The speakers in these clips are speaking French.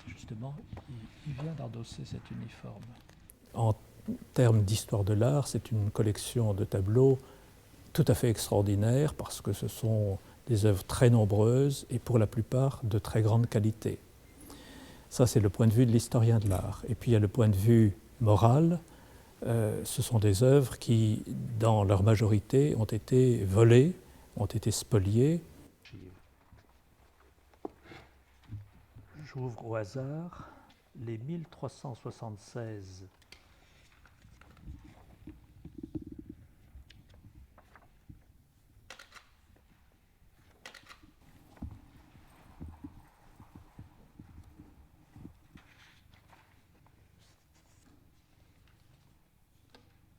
justement, il vient d'endosser cet uniforme. En termes d'histoire de l'art, c'est une collection de tableaux tout à fait extraordinaire parce que ce sont des œuvres très nombreuses et pour la plupart de très grande qualité. Ça, c'est le point de vue de l'historien de l'art. Et puis il y a le point de vue moral. Ce sont des œuvres qui, dans leur majorité, ont été volées, ont été spoliées. J'ouvre au hasard les 1376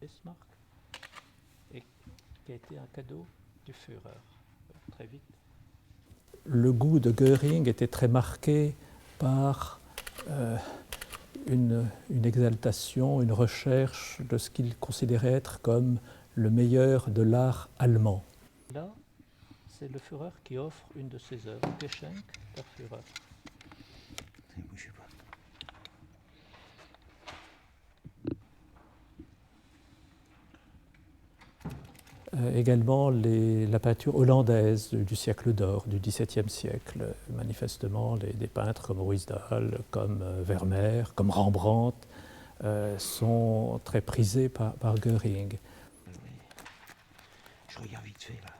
Bismarck, et qui a été un cadeau du Führer. Très vite. Le goût de Göring était très marqué par une exaltation, une recherche de ce qu'il considérait être comme le meilleur de l'art allemand. Là, c'est le Führer qui offre une de ses œuvres, Geschenk der Führer. Ne bougez pas. Également la peinture hollandaise du siècle d'or, du XVIIe siècle. Manifestement, des peintres comme Ruysdael, comme Vermeer, comme Rembrandt sont très prisés par Göring. Je regarde vite fait là.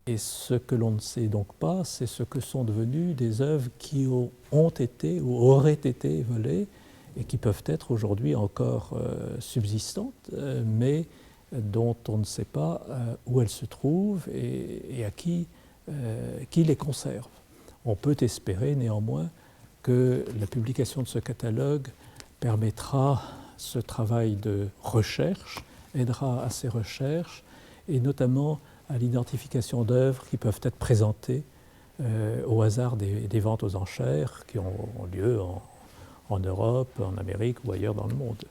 Et ce que l'on ne sait donc pas, c'est ce que sont devenues des œuvres qui ont été ou auraient été volées et qui peuvent être aujourd'hui encore subsistantes, mais dont on ne sait pas où elles se trouvent et à qui les conserve. On peut espérer néanmoins que la publication de ce catalogue permettra ce travail de recherche, aidera à ces recherches et notamment à l'identification d'œuvres qui peuvent être présentées au hasard des ventes aux enchères qui ont lieu en Europe, en Amérique ou ailleurs dans le monde.